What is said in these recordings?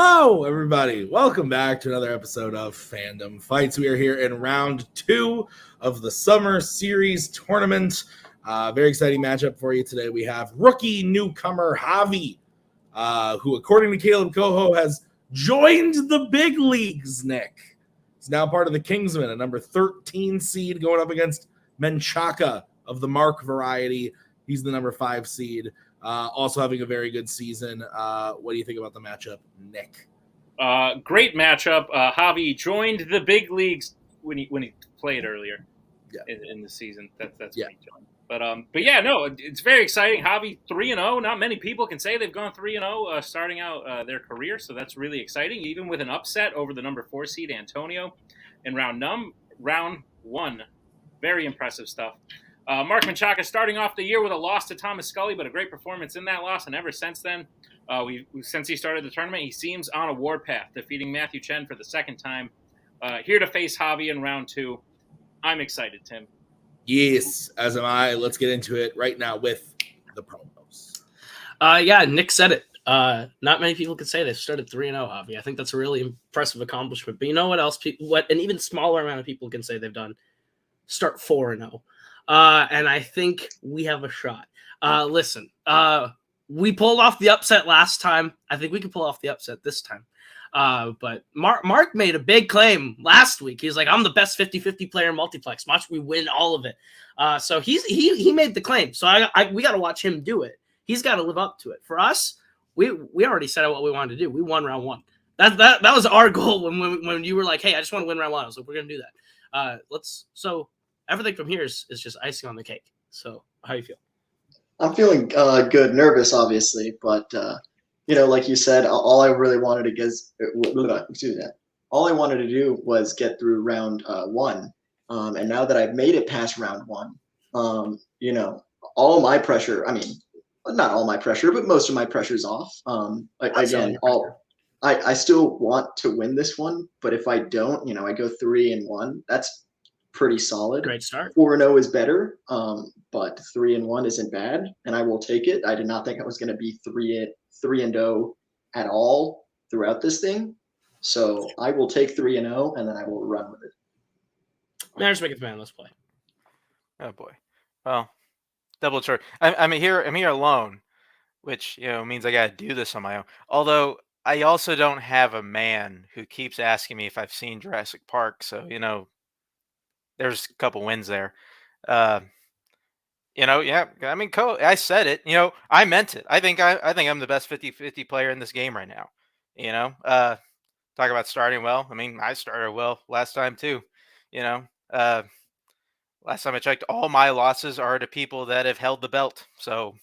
Hello, everybody. Welcome back to another episode of Fandom Fights. We are here in round 2 of the Summer Series Tournament. Very exciting matchup for you today. We have rookie newcomer Javi, who, according to Kaleb Koho, has joined the big leagues, Nick. He's now part of the Kingsmen, a number 13 seed going up against Menchaca of the Mark variety. He's the number 5 seed. Also having a very good season. What do you think about the matchup, Nick? Great matchup. Javi joined the big leagues when he played earlier in the season. That's when he joined. But yeah, no, it's very exciting. Javi 3-0. Not many people can say they've gone 3-0 starting out their career, so that's really exciting. Even with an upset over the number 4 seed Antonio in round 1. Very impressive stuff. Mark Menchaca starting off the year with a loss to Thomas Scully, but a great performance in that loss, and ever since then, since he started the tournament, he seems on a warpath, defeating Matthew Chen for the second time. Here to face Javi in round 2. I'm excited, Tim. Yes, as am I. Let's get into it right now with the promos. Yeah, Nick said it. Not many people can say they've started 3-0, Javi. I think that's a really impressive accomplishment. But you know what else? What an even smaller amount of people can say they've done? Start 4-0. And I think we have a shot. Listen, we pulled off the upset last time. I think we can pull off the upset this time. But Mark made a big claim last week. He's like, I'm the best 50-50 player in Multiplex. Watch me win all of it. So he made the claim. So we got to watch him do it. He's got to live up to it. For us, we already said what we wanted to do. We won round 1. That was our goal when you were like, hey, I just want to win round 1. I was like, we're going to do that. So everything from here is just icing on the cake. So how do you feel? I'm feeling good, nervous, obviously, but like you said, all I really wanted to all I wanted to do was get through round 1, and now that I've made it past round 1, all my pressure. I mean, not all my pressure, but most of my pressure's off. I still want to win this one, but if I don't, I go 3-1. That's pretty solid. Great start. 4-0 is better, but 3-1 isn't bad, and I will take it. I did not think I was going to be 3-0 at all throughout this thing, so I will take 3-0, and then I will run with it. Manners make it, man. Let's play. Oh boy. Well, double chart. I'm here alone, which means I got to do this on my own. Although I also don't have a man who keeps asking me if I've seen Jurassic Park, so there's a couple wins there. Yeah. I mean, I said it. I meant it. I think I'm the best 50-50 player in this game right now. Talk about starting well. I mean, I started well last time too. Last time I checked, all my losses are to people that have held the belt. So,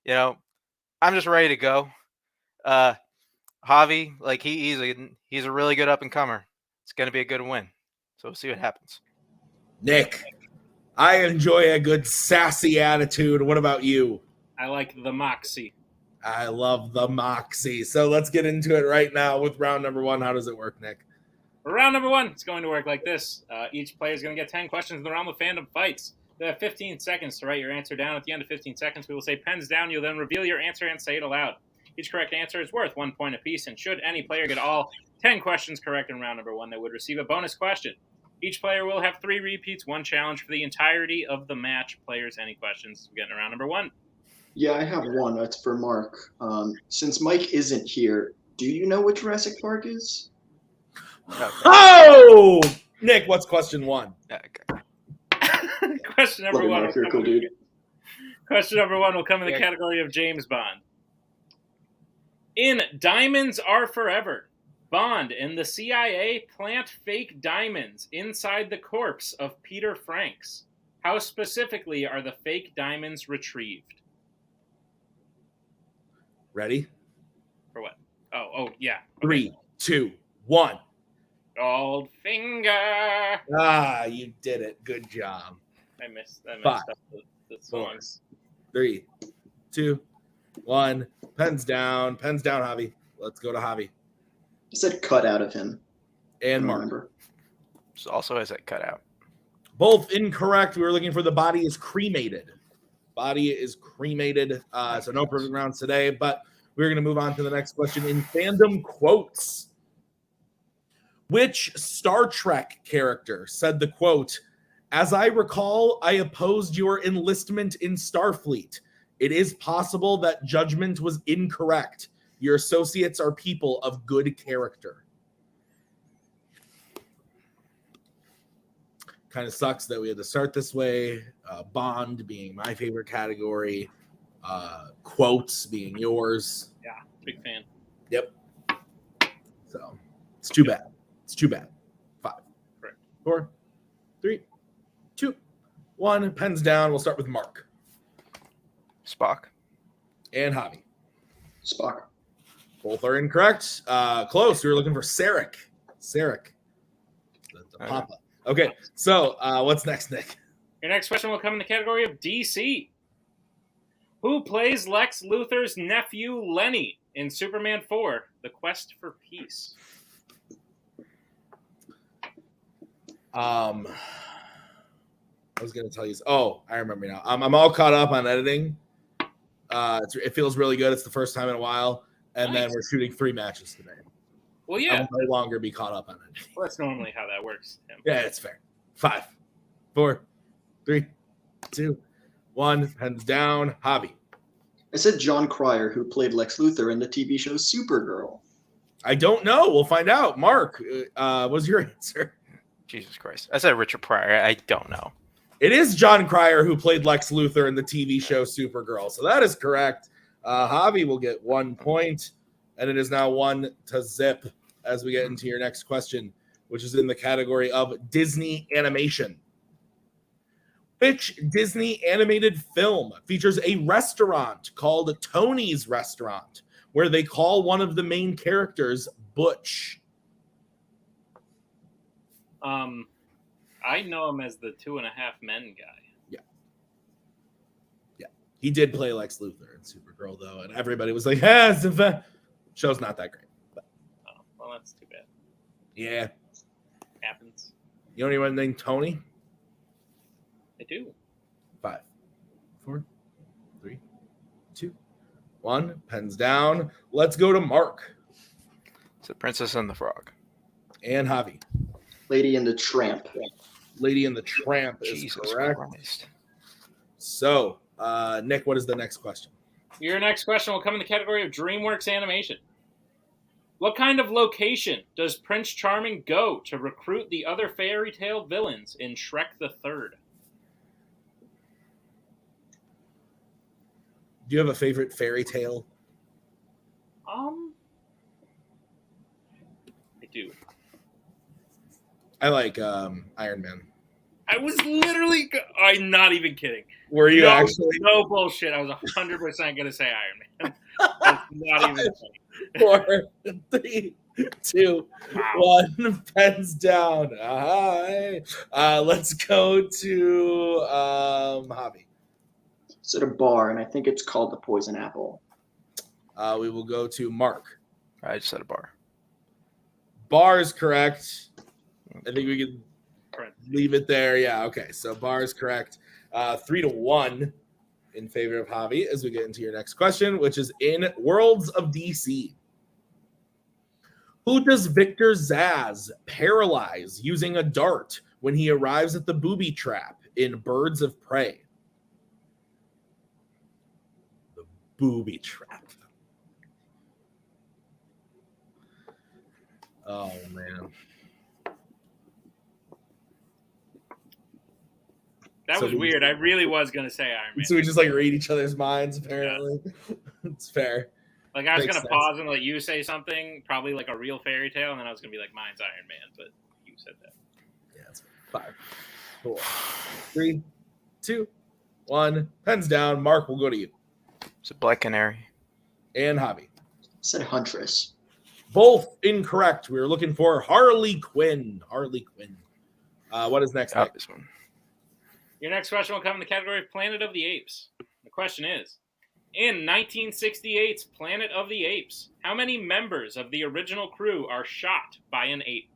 I'm just ready to go. Javi, like he's a really good up and comer. It's going to be a good win. So we'll see what happens. Nick, I enjoy a good sassy attitude. What about you? I like the moxie. I love the moxie. So let's get into it right now with round number 1. How does it work, Nick? Round number 1, it's going to work like this. Each player is going to get 10 questions in the realm of Fandom Fights. They have 15 seconds to write your answer down. At the end of 15 seconds, we will say pens down. You'll then reveal your answer and say it aloud. Each correct answer is worth 1 point apiece, and should any player get all 10 questions correct in round number 1, they would receive a bonus question. Each player will have 3 repeats, 1 challenge for the entirety of the match. Players, any questions? We're getting around number 1. Yeah, I have one. That's for Mark. Since Mike isn't here, do you know what Jurassic Park is? Okay. Oh! Nick, what's question 1? Okay. Question number 1. You're cool, dude. Question number 1 will come in the category of James Bond. In Diamonds Are Forever, Bond and the CIA plant fake diamonds inside the corpse of Peter Franks. How specifically are the fake diamonds retrieved? Ready? For what? Oh, yeah. 3, 2, 1. Goldfinger. Ah, you did it. Good job. I messed 5, up the songs. 3, 2, 1. Pens down, Javi. Let's go to Javi. I said cut out of him. And Mark. Also has that cut out. Both incorrect. We were looking for the body is cremated. So no perfect rounds today, but We're going to move on to the next question in fandom quotes. Which Star Trek character said the quote, "As I recall, I opposed your enlistment in Starfleet. It is possible that judgment was incorrect. Your associates are people of good character." Kind of sucks that we had to start this way. Bond being my favorite category. Quotes being yours. Yeah, big fan. Yep. So it's too bad. It's too bad. 5, Correct. 4, 3, 2, 1. Pens down. We'll start with Mark. Spock. And Javi. Spock. Both are incorrect. Close. We were looking for Sarek. Sarek. The Papa. Okay. So what's next, Nick? Your next question will come in the category of DC. Who plays Lex Luthor's nephew, Lenny, in Superman 4, The Quest for Peace? I was going to tell you. Oh, I remember now. I'm all caught up on editing. It feels really good. It's the first time in a while. And then we're shooting 3 matches today. Well, yeah. I will no longer be caught up on it. Well, that's normally how that works, Tim. Yeah, it's fair. 5, 4, 3, 2, 1. Pens down. Javi. I said John Cryer, who played Lex Luthor in the TV show Supergirl. I don't know. We'll find out. Mark, what was your answer? Jesus Christ. I said Richard Pryor. I don't know. It is John Cryer who played Lex Luthor in the TV show Supergirl. So that is correct. Javi will get 1 point, and it is now 1-0 as we get into your next question, which is in the category of Disney animation. Which Disney animated film features a restaurant called Tony's Restaurant, where they call one of the main characters Butch? I know him as the 2.5 Men guy. Yeah. He did play Lex Luthor in Supergirl, though, and everybody was like, the show's not that great. But, oh, well, that's too bad. Yeah. Happens. You know anyone named Tony? I do. 5, 4, 3, 2, 1. Pens down. Let's go to Mark. It's the Princess and the Frog. And Javi. Lady and the Tramp. Lady and the Tramp is Jesus correct. Christ. So, Nick, what is the next question? Your next question will come in the category of DreamWorks animation. What kind of location does Prince Charming go to recruit the other fairy tale villains in Shrek the Third? Do you have a favorite fairy tale? I do. I like Iron Man. I was literally... I'm not even kidding. Were you actually? No bullshit. I was 100% going to say Iron Man. That's not even funny. 4, 3, 2, 1. Pens down. Hi. Let's go to Javi. It's at a bar, and I think it's called the Poison Apple. We will go to Mark. I just said a bar. Bar is correct. I think we can leave it there. Yeah, okay. So bar is correct. 3-1 in favor of Javi as we get into your next question, which is in Worlds of DC. Who does Victor Zsasz paralyze using a dart when he arrives at the Booby Trap in Birds of Prey? The Booby Trap. Oh, man. That was weird. I really was going to say Iron Man. So we just like read each other's minds, apparently. Yeah. It's fair. Like I was going to pause and let you say something, probably like a real fairy tale, and then I was going to be like, mine's Iron Man, but you said that. Yeah, that's 5, 4, 3, 2, 1. Pens down. Mark, we'll go to you. It's a Black Canary. And Javi. Said Huntress. Both incorrect. We were looking for Harley Quinn. Harley Quinn. What is next? Got this one. Your next question will come in the category of Planet of the Apes. The question is, in 1968's Planet of the Apes, how many members of the original crew are shot by an ape?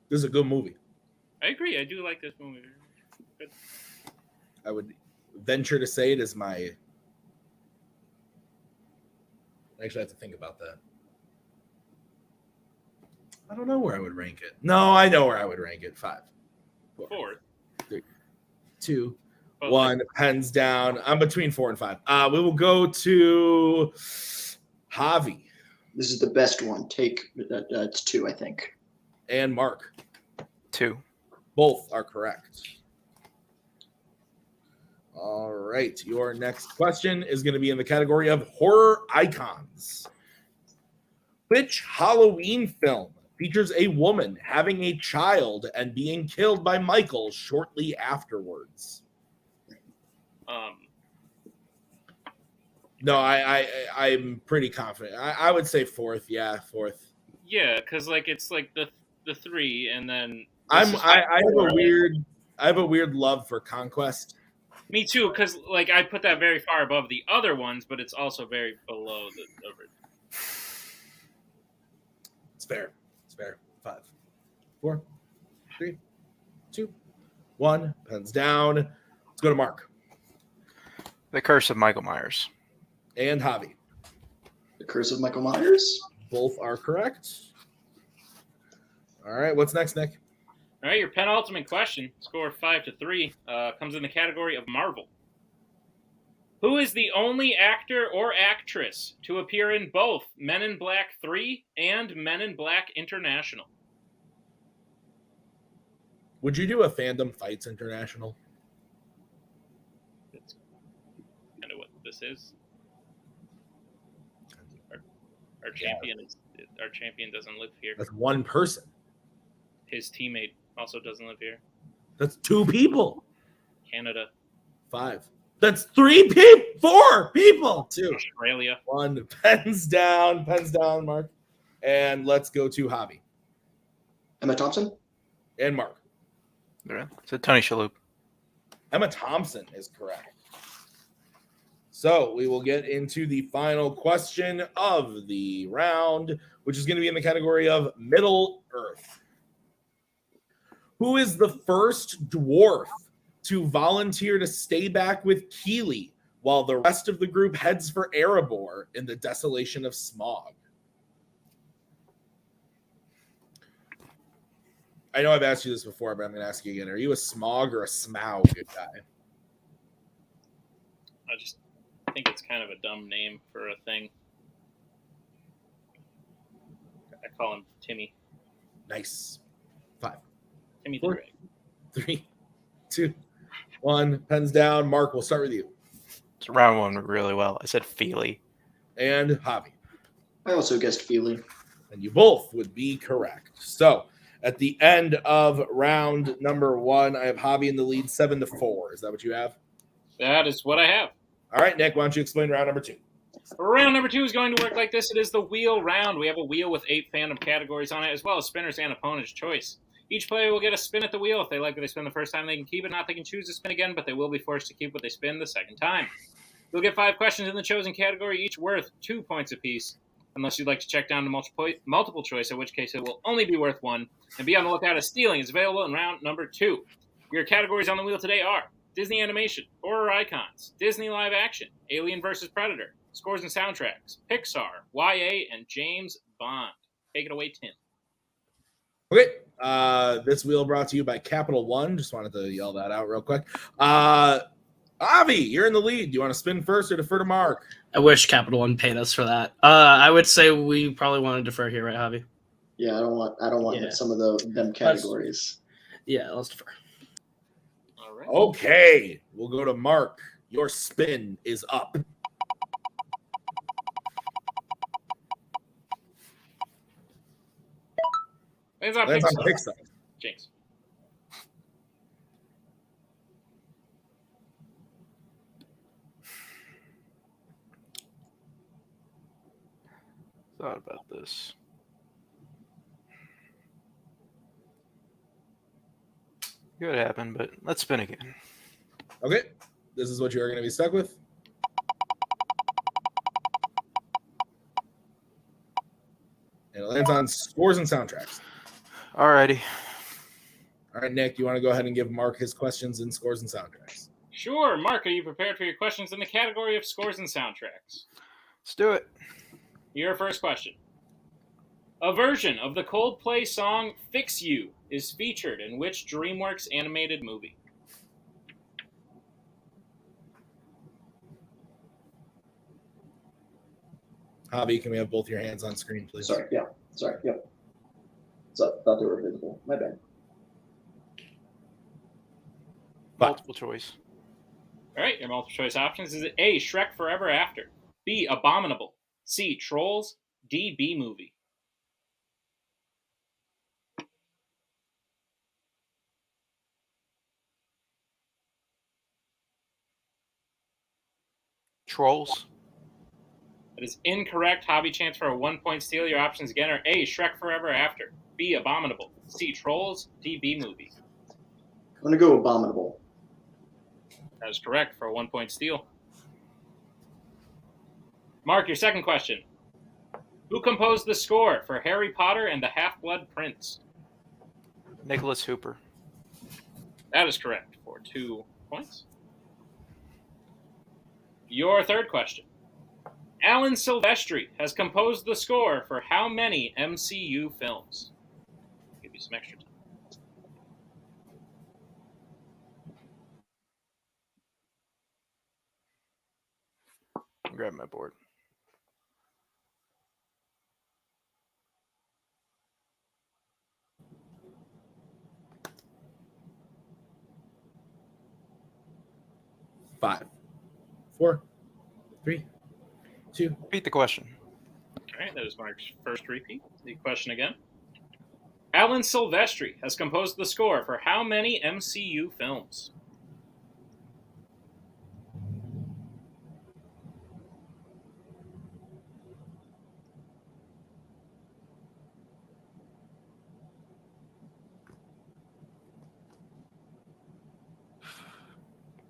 This is a good movie. I agree. I do like this movie. Good. I would venture to say it is my. I actually have to think about that. I don't know where I would rank it. No, I know where I would rank it. 5, 4, 3, 2, 1. Pens down. I'm between 4 and 5. We will go to Javi. This is the best one. It's 2, I think. And Mark. 2. Both are correct. All right. Your next question is going to be in the category of horror icons. Which Halloween film features a woman having a child and being killed by Michael shortly afterwards? No, I'm pretty confident. I would say 4th. Yeah, 4th. Yeah, because like it's like the 3, and then I have a weird love for Conquest. Me too, because like I put that very far above the other ones, but it's also very below the original. It's fair. 5, 4, 3, 2, 1. Pens down. Let's go to Mark. The Curse of Michael Myers. And Javi. The Curse of Michael Myers. Both are correct. All right. What's next, Nick? All right, your penultimate question, score 5-3, comes in the category of Marvel. Who is the only actor or actress to appear in both Men in Black 3 and Men in Black International? Would you do a Fandom Fights International? That's kind of what this is. Our champion doesn't live here. That's one person. His teammate also doesn't live here. That's 2 people. Canada. 5. That's 3 people. 4 people. 2. Australia. 1. Pens down, Mark. And let's go to Javi. Emma Thompson. And Mark. So Tony Shalhoub. Emma Thompson is correct. So we will get into the final question of the round, which is going to be in the category of Middle Earth. Who is the first dwarf to volunteer to stay back with Keeley while the rest of the group heads for Erebor in the desolation of Smog? I know I've asked you this before, but I'm going to ask you again. Are you a Smog or a Smaug guy? I just think it's kind of a dumb name for a thing. I call him Timmy. Nice. 5. Timmy 4, 3, 2, 1. Pens down. Mark, we'll start with you. It's round 1 really well. I said Feely. And Javi. I also guessed Feely. And you both would be correct. So at the end of round number 1, I have Javi in the lead 7-4. Is that what you have? That is what I have. All right, Nick, why don't you explain round number 2? Round number 2 is going to work like this. It is the wheel round. We have a wheel with 8 fandom categories on it, as well as spinners and opponent's choice. Each player will get a spin at the wheel. If they like what they spin the first time, they can keep it. Not, they can choose to spin again, but they will be forced to keep what they spin the second time. You'll get 5 questions in the chosen category, each worth 2 points apiece, unless you'd like to check down to multiple choice, in which case it will only be worth 1. And be on the lookout as stealing is available in round number 2. Your categories on the wheel today are Disney Animation, Horror Icons, Disney Live Action, Alien vs. Predator, Scores and Soundtracks, Pixar, YA, and James Bond. Take it away, Tim. Okay. This wheel brought to you by Capital One. Just wanted to yell that out real quick. Avi, you're in the lead. Do you want to spin first or defer to Mark? I wish Capital One paid us for that. I would say we probably want to defer here, right, Javi? Yeah, I don't want some of them categories. Let's defer. All right. Okay. We'll go to Mark. Your spin is up. It's on That's on Pixar. Pixar. James. Thought about this. Could happen, but let's spin again. Okay. This is what you're going to be stuck with. And it lands on Scores and Soundtracks. Alrighty. All right, Nick, you want to go ahead and give Mark his questions in Scores and Soundtracks? Sure. Mark, are you prepared for your questions in the category of scores and soundtracks? Let's do it. Your first question. A version of the Coldplay song Fix You is featured in which DreamWorks animated movie? Javi, can we have both your hands on screen, please? Sorry, yeah. So I thought they were visible. My bad. Multiple choice. All right, your multiple choice options is A, Shrek Forever After, B, Abominable, C, Trolls, D, B movie. Trolls. That is incorrect. Javi, chance for a 1-point steal. Your options again are A, Shrek Forever After, B, Abominable, C, Trolls, D, B movie. I'm going to go Abominable. That is correct for a 1-point steal. Mark, your second question. Who composed the score for Harry Potter and the Half-Blood Prince? Nicholas Hooper. That is correct for 2 points. Your third question. Alan Silvestri has composed the score for how many MCU films? I'll give you some extra time. Grab my board. Five, 4, 3, 2. Repeat the question. All right, that is Mark's first repeat. The question again. Alan Silvestri has composed the score for how many MCU films?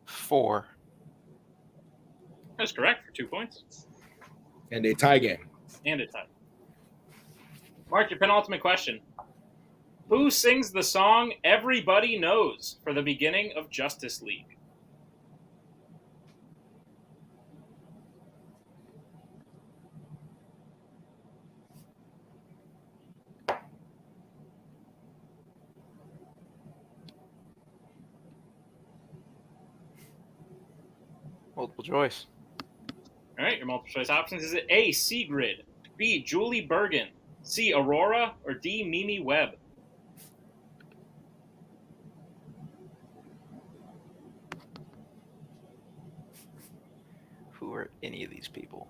Four. That's correct for 2 points. And a tie game. And a tie. Mark, your penultimate question. Who sings the song Everybody Knows for the beginning of Justice League? Multiple choice. All right, your multiple choice options is A, Sigrid, B, Julie Bergen, C, Aurora, or D, Mimi Webb? Who are any of these people?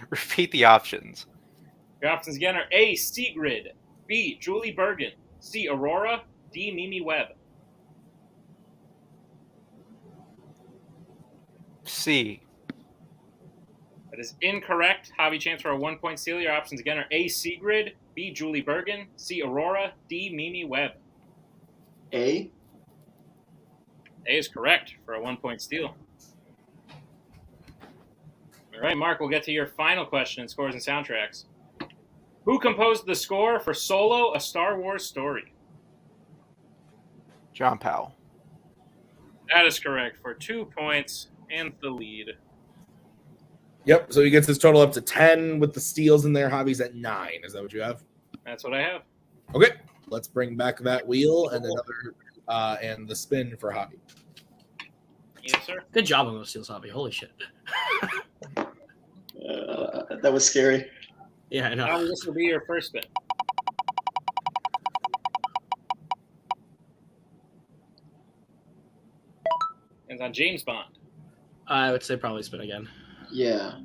Repeat the options. Your options again are A, Sigrid, B, Julie Bergen, C, Aurora, D, Mimi Webb? C. That is incorrect. Javi, chance for a 1-point steal. Your options again are A, Sigrid, B, Julie Bergen, C, Aurora, D, Mimi Webb? A. A is correct for a 1-point steal. All right, Mark, we'll get to your final question in scores and soundtracks. Who composed the score for Solo, A Star Wars Story? John Powell. That is correct for 2 points and the lead. Yep, so he gets his total up to 10 with the steals in there. Javi's at 9. Is that what you have? That's what I have. Okay, let's bring back that wheel and another and the spin for Javi. Yes, sir. Good job on those steals, Javi. Holy shit. That was scary. Yeah, I know. Now this will be your first spin. It's on James Bond. I would say probably spin again. Yeah,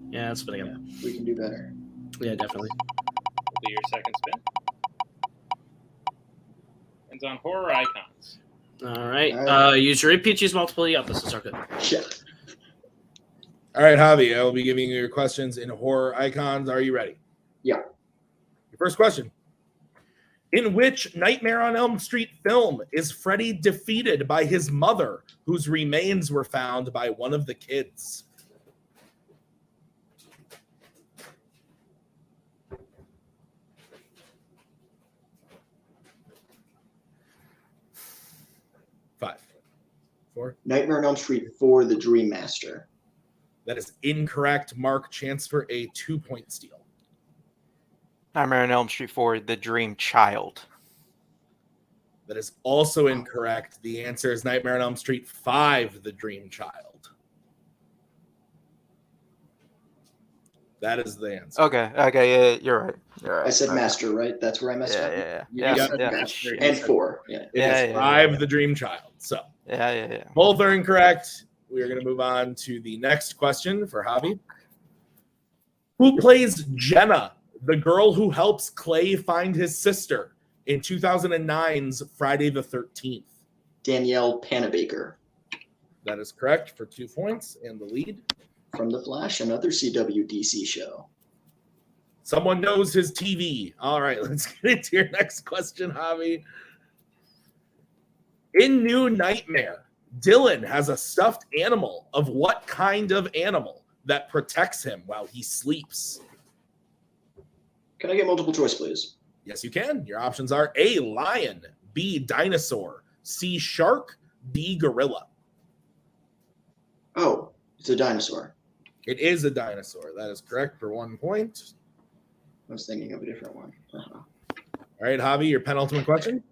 Yeah, let's spin again. we can do better. Yeah, definitely. Will be your second spin. It's on Horror Icons. All right. All right. Use your repeat, use multiple. Yeah, this is our good. Yeah. All right, Javi, I will be giving you your questions in horror icons. Are you ready? Yeah. Your first question. In which Nightmare on Elm Street film is Freddy defeated by his mother, whose remains were found by one of the kids? Five, 4? Nightmare on Elm Street 4, The Dream Master. That is incorrect. Mark, chance for a 2-point steal. Nightmare on Elm Street 4, The Dream Child. That is also incorrect. The answer is Nightmare on Elm Street 5, The Dream Child. That is the answer. Okay, yeah, you're right. I said Master, right? That's where I messed up. Yeah. And 4. Yeah. It is 5, The Dream Child. So Yeah. both are incorrect. We are going to move on to the next question for Javi. Who plays Jenna, the girl who helps Clay find his sister in 2009's Friday the 13th? Danielle Panabaker. That is correct for 2 points and the lead. From The Flash, another CW/DC show. Someone knows his TV. All right, let's get into your next question, Javi. In New Nightmare, Dylan has a stuffed animal of what kind of animal that protects him while he sleeps? Can I get multiple choice, please? Yes, you can. Your options are A, lion, B, dinosaur, C, shark, D, gorilla. Oh, it's a dinosaur. It is a dinosaur. That is correct for 1 point. I was thinking of a different one. All right, Javi, your penultimate question.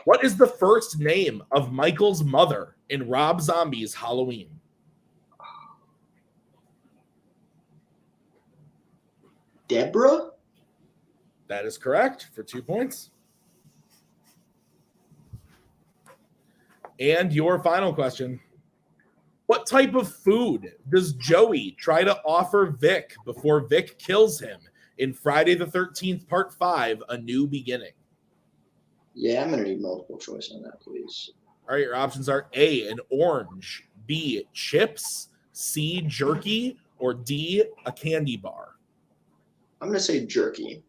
What is the first name of Michael's mother in Rob Zombie's Halloween? Deborah? That is correct for 2 points. And your final question. What type of food does Joey try to offer Vic before Vic kills him in Friday the 13th, Part 5, A New Beginning? Yeah, I'm going to need multiple choice on that, please. All right, your options are A, an orange, B, chips, C, jerky, or D, a candy bar. I'm going to say jerky.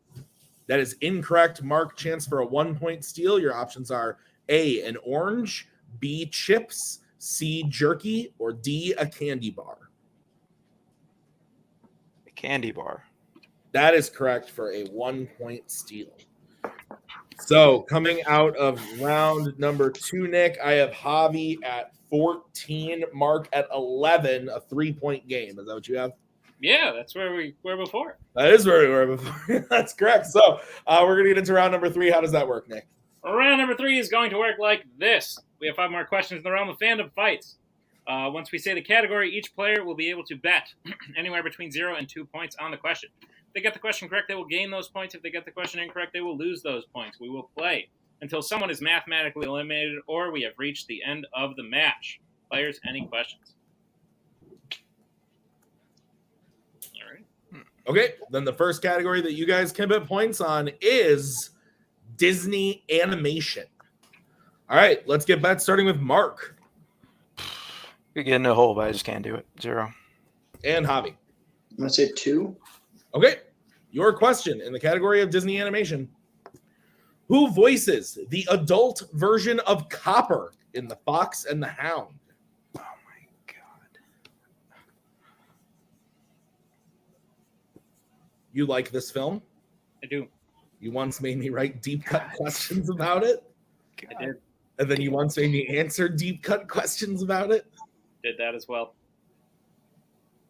That is incorrect. Mark, chance for a 1 point steal. Your options are A, an orange, B, chips, C, jerky, or D, a candy bar. A candy bar. That is correct for a 1 point steal. So coming out of round number 2, Nick, I have Javi at 14, Mark at 11, a 3-point game. Is that what you have? Yeah, that's where we were before. That is where we were before. That's correct. So we're going to get into round number 3. How does that work, Nick? Round number 3 is going to work like this. We have 5 more questions in the realm of fandom fights. Once we say the category, each player will be able to bet anywhere between 0 and 2 points on the question. If they get the question correct, they will gain those points. If they get the question incorrect, they will lose those points. We will play until someone is mathematically eliminated or we have reached the end of the match. Players, any questions? All right. Okay, then the first category that you guys can bet points on is Disney animation. All right, let's get bets starting with Mark. You're getting a hole, but I just can't do it. 0. And Javi. I'm going to say 2. Okay, your question in the category of Disney animation. Who voices the adult version of Copper in The Fox and the Hound? Oh, my God. You like this film? I do. You once made me write deep cut questions about it. God. I did. And then you once made me answer deep cut questions about it. Did that as well.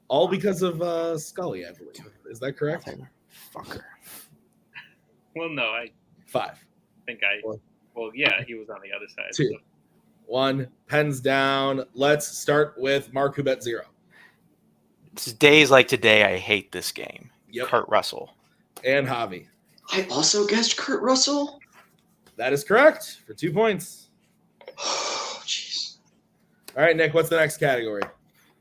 All because of Scully, I believe. Is that correct? Fucker. Well, no, I 5. think I... Well, yeah, he was on the other side. 2. So. 1. Pens down. Let's start with Mark, who bet 0. It's days like today, I hate this game. Yep. Kurt Russell. And Javi. I also guessed Kurt Russell. That is correct for 2 points. Oh, jeez. All right, Nick, what's the next category?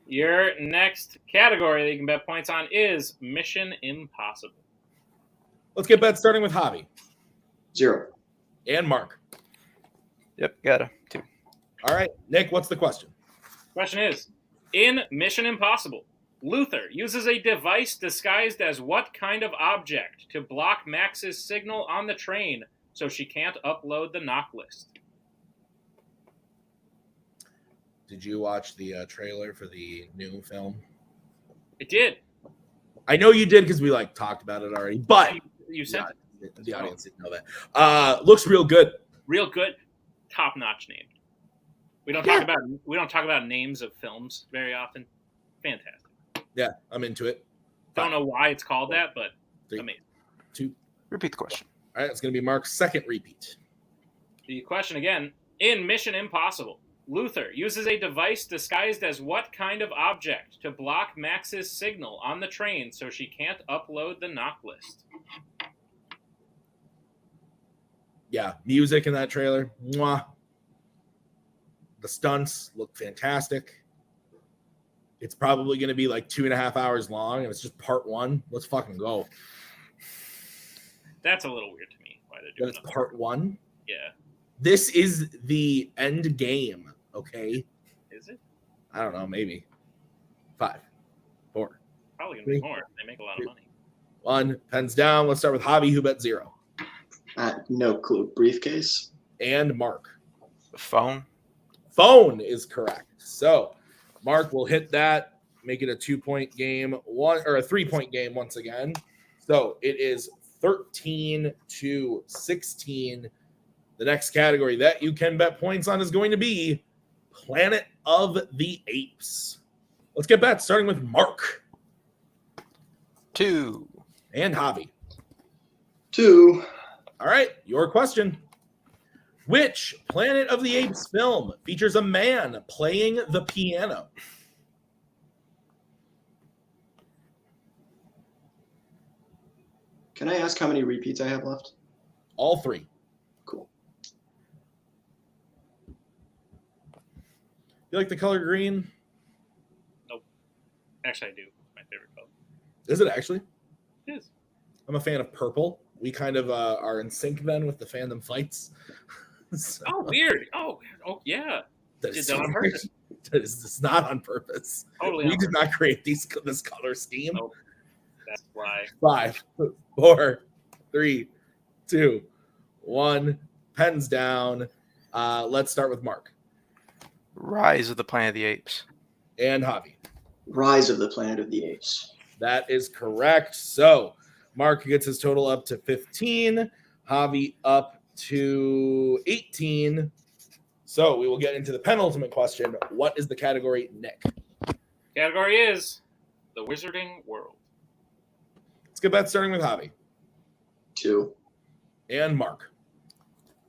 Your next category that you can bet points on is Mission Impossible. Let's get bets starting with Javi. 0. And Mark. Yep, got it. 2. All right, Nick, what's the question? Question is, in Mission Impossible, Luthor uses a device disguised as what kind of object to block Max's signal on the train so she can't upload the knock list? Did you watch the trailer for the new film? I did. I know you did because we talked about it already, but You sent the audience didn't know that. Looks real good. real good, top-notch name. We don't talk about names of films very often. Fantastic. Yeah, I'm into it. Don't know why it's called that, but 3, amazing. 2. Repeat the question. All right, it's going to be Mark's second repeat. The question again, in Mission Impossible, Luthor uses a device disguised as what kind of object to block Max's signal on the train so she can't upload the knock list? Yeah, music in that trailer. Mwah. The stunts look fantastic. It's probably going to be like 2.5 hours long, and it's just part 1. Let's fucking go. That's a little weird to me. Why they're doing That's part 1? Yeah. This is the end game, okay? Is it? I don't know, maybe. 5, 4. Probably going to be more. They make a lot of money. 1. Pens down. Let's start with Javi, who bet 0. No clue. Briefcase. And Mark. Phone. Phone is correct. So Mark will hit that, make it a 2-point game, a 3-point game once again. So it is 13-16. The next category that you can bet points on is going to be Planet of the Apes. Let's get bets, starting with Mark. 2. And Javi. 2. All right, your question. Which Planet of the Apes film features a man playing the piano? Can I ask how many repeats I have left? All 3. Cool. You like the color green? Nope. Actually, I do. My favorite color. Is it actually? It is. I'm a fan of purple. We kind of are in sync then with the fandom fights. So, Oh, weird. Oh, yeah. that Did is that on weird. purpose. That is it's not on purpose. Totally We on did not create this color scheme. Nope. That's why. 5, 4, 3, 2, 1. Pens down. Let's start with Mark Rise of the Planet of the Apes. and Javi. Rise of the Planet of the Apes. That is correct. So Mark gets his total up to 15. Javi up to 18. So we will get into the penultimate question. What is the category, Nick? Category is the Wizarding World. Let's get that starting with Javi 2. and Mark.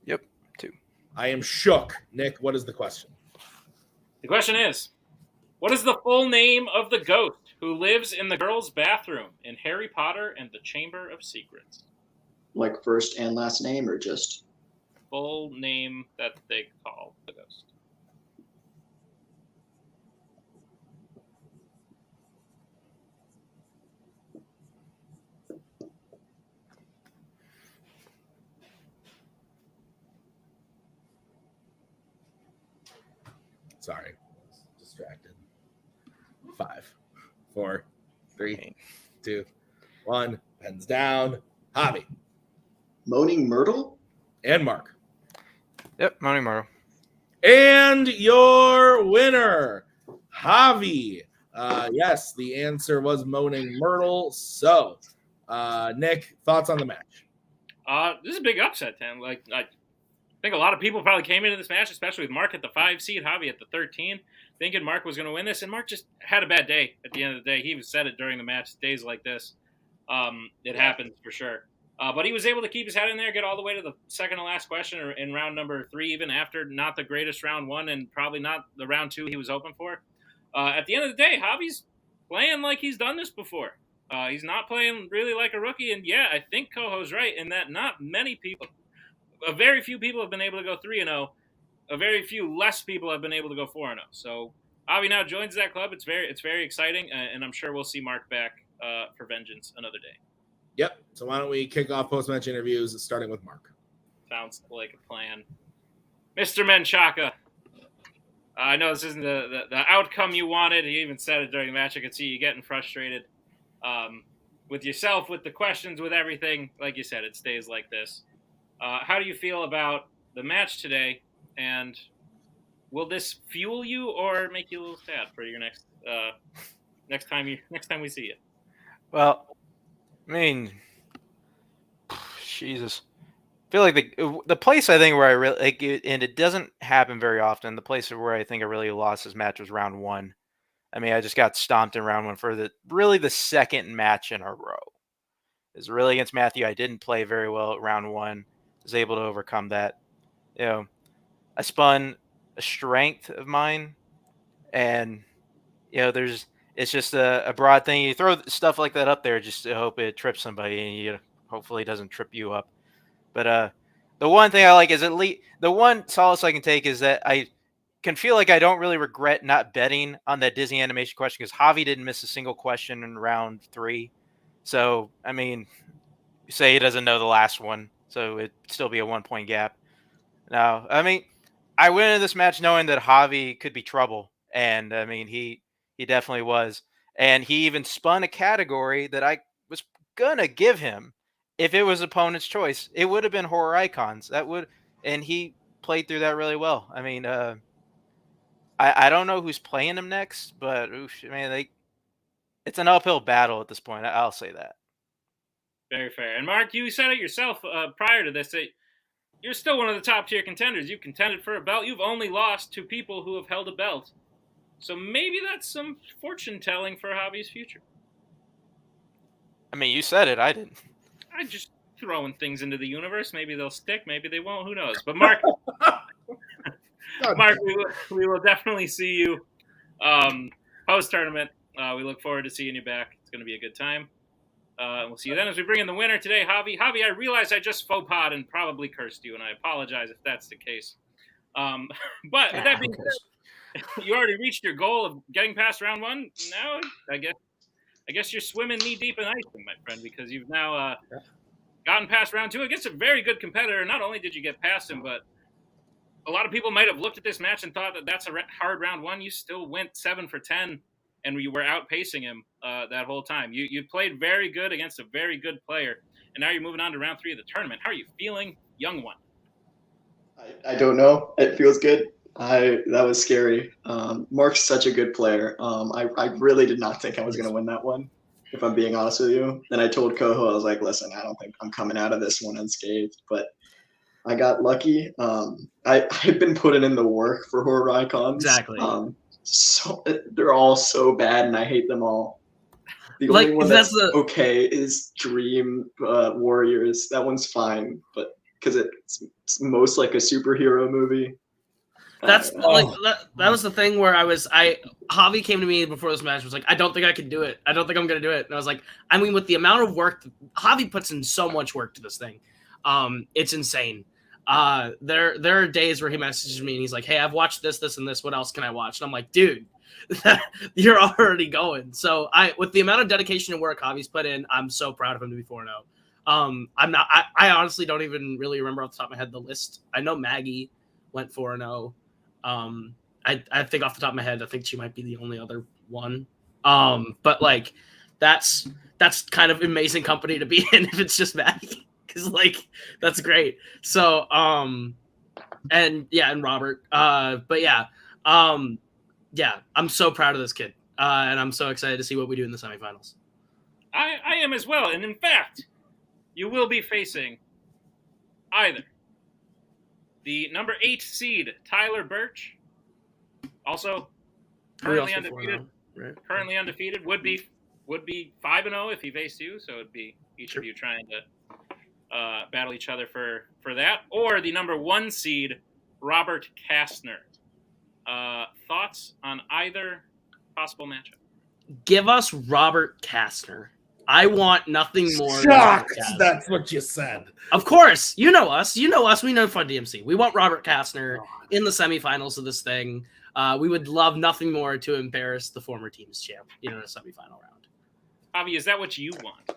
Yep, 2. I am shook. Nick, what is the question? The question is, what is the full name of the ghost who lives in the girls' bathroom in Harry Potter and the Chamber of Secrets? Like first and last name, or just? Full name that they call the ghost. Sorry. Distracted. 5, 4, 3, 2, 1. Pens down. Javi Moaning Myrtle? and Mark. Yep, Moaning Myrtle. And your winner, Javi. Yes, the answer was Moaning Myrtle. So, Nick, thoughts on the match? This is a big upset, Tim. Like, I think a lot of people probably came into this match, especially with Mark at the 5 seed, Javi at the 13, thinking Mark was going to win this, and Mark just had a bad day at the end of the day. He even said it during the match, days like this. It happens for sure. But he was able to keep his head in there, get all the way to the second to last question, or in round number 3, even after not the greatest round 1 and probably not the round 2 he was hoping for. At the end of the day, Javi's playing like he's done this before. He's not playing really like a rookie. And yeah, I think Koho's right in that not many people, a very few people have been able to go 3-0. A very few less people have been able to go 4-0. So Javi now joins that club. It's very exciting, and I'm sure we'll see Mark back for vengeance another day. Yep. So why don't we kick off post-match interviews, starting with Mark. Sounds like a plan. Mr. Menchaca, I know this isn't the outcome you wanted. He even said it during the match. I could see you getting frustrated with yourself, with the questions, with everything. Like you said, it stays like this. How do you feel about the match today? And will this fuel you or make you a little sad for your next time we see you? Well, I mean, Jesus. feel like the place I think where I really like it, and it doesn't happen very often. The place where I think I really lost this match was round 1. I mean, I just got stomped in round 1 for the second match in a row. It was really against Matthew. I didn't play very well at round 1. Was able to overcome that. You know, I spun a strength of mine, and it's just a broad thing. You throw stuff like that up there just to hope it trips somebody, and hopefully it doesn't trip you up. But the one thing I like is at least the one solace I can take is that I can feel like I don't really regret not betting on that Disney animation question because Javi didn't miss a single question in round 3. So, I mean, say he doesn't know the last one, so it'd still be a 1-point gap. Now, I mean, I went into this match knowing that Javi could be trouble, and I mean, he definitely was. And he even spun a category that I was gonna give him if it was opponent's choice. It would have been horror icons. And he played through that really well. I mean, I don't know who's playing him next, but it's an uphill battle at this point. I'll say that. Very fair. And Mark, you said it yourself prior to this that you're still one of the top tier contenders. You've contended for a belt. You've only lost to people who have held a belt. So maybe that's some fortune telling for Javi's future. I mean, you said it. I didn't. I'm just throwing things into the universe. Maybe they'll stick. Maybe they won't. Who knows? But Mark, Mark, we will definitely see you post tournament. We look forward to seeing you back. It's going to be a good time. We'll see you then as we bring in the winner today, Javi. Javi, I realize I just faux pas and probably cursed you, and I apologize if that's the case. But with that being said, you already reached your goal of getting past round 1. Now, I guess you're swimming knee deep in ice, my friend, because you've now gotten past round 2 against a very good competitor. Not only did you get past him, but a lot of people might have looked at this match and thought that that's a hard round 1. You still went 7 for 10, and you were outpacing him that whole time. You played very good against a very good player, and now you're moving on to round 3 of the tournament. How are you feeling, young one? I don't know. It feels good. That was scary. Mark's such a good player. I really did not think I was going to win that one, if I'm being honest with you. Then I told Koho, I was like, listen, I don't think I'm coming out of this one unscathed, but I got lucky. I've been putting in the work for horror icons. Exactly. So they're all so bad, and I hate them all. The only one that's okay is Dream Warriors. That one's fine, but because it's most like a superhero movie. That's that was the thing where Javi came to me before this match, was like, I don't think I can do it. I don't think I'm gonna do it. And I was like, I mean, with the amount of work Javi puts in, so much work to this thing, it's insane. There are days where he messages me and he's like, hey, I've watched this, and this. What else can I watch? And I'm like, dude, you're already going. So with the amount of dedication and work Javi's put in, I'm so proud of him to be 4-0. I honestly don't even really remember off the top of my head the list. I know Maggie went 4-0. I think off the top of my head, I think she might be the only other one. But like, that's kind of amazing company to be in if it's just Maggie, because like that's great. So and Robert. But yeah, I'm so proud of this kid, and I'm so excited to see what we do in the semifinals. I am as well, and in fact, you will be facing either the number 8 seed, Tyler Birch, also currently undefeated. Right. Currently undefeated, would be 5-0 if he faced you. So it'd be each of you trying to battle each other for that, or the number 1 seed, Robert Kastner. Thoughts on either possible matchup? Give us Robert Kastner. I want nothing more. Shocked that's what you said. Of course. You know us. We know Fun DMC. We want Robert Kastner in the semifinals of this thing. We would love nothing more to embarrass the former team's champ in a semifinal round. Javi, is that what you want?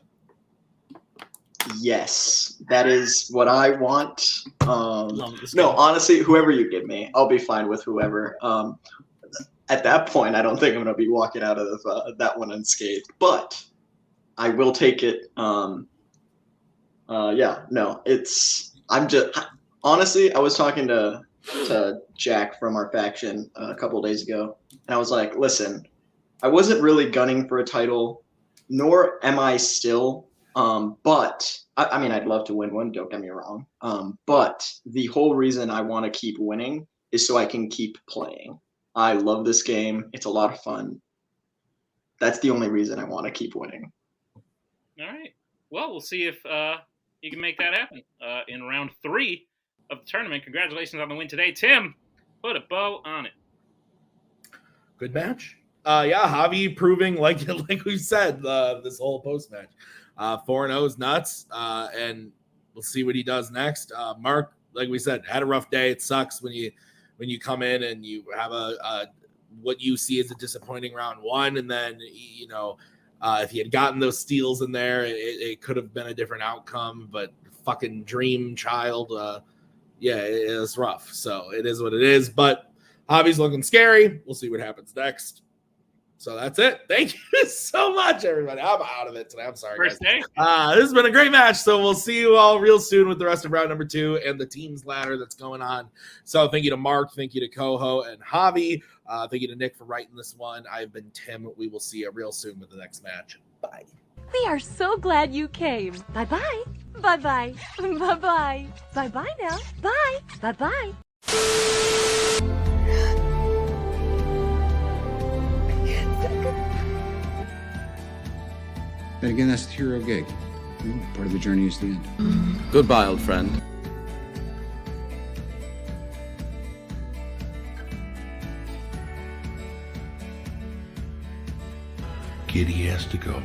Yes, that is what I want. No, honestly, whoever you give me, I'll be fine with whoever. At that point, I don't think I'm going to be walking out of that one unscathed, but I will take it. I'm just honestly, I was talking to Jack from our faction a couple of days ago, and I was like, listen, I wasn't really gunning for a title, nor am I still. But I mean, I'd love to win one. Don't get me wrong. But the whole reason I want to keep winning is so I can keep playing. I love this game. It's a lot of fun. That's the only reason I want to keep winning. All right. Well, we'll see if you can make that happen in round 3 of the tournament. Congratulations on the win today, Tim. Put a bow on it. Good match. Yeah, Javi proving like we've said this whole post match. 4-0 is nuts, and we'll see what he does next. Mark, like we said, had a rough day. It sucks when you come in and you have a what you see as a disappointing round 1, and then if he had gotten those steals in there, it could have been a different outcome. But fucking dream child, it was rough. So it is what it is. But Javi's looking scary. We'll see what happens next. So that's it. Thank you so much, everybody. I'm out of it today. I'm sorry, First guys. day. This has been a great match. So we'll see you all real soon with the rest of round number 2 and the teams ladder that's going on. So thank you to Mark. Thank you to Koho and Javi. Thank you to Nick for writing this one. I've been Tim. We will see you real soon with the next match. Bye. We are so glad you came. Bye-bye. Bye-bye. Bye-bye. Bye-bye now. Bye. Bye-bye. Then again, that's the hero gig. Part of the journey is the end. Goodbye, old friend. Kitty has to go.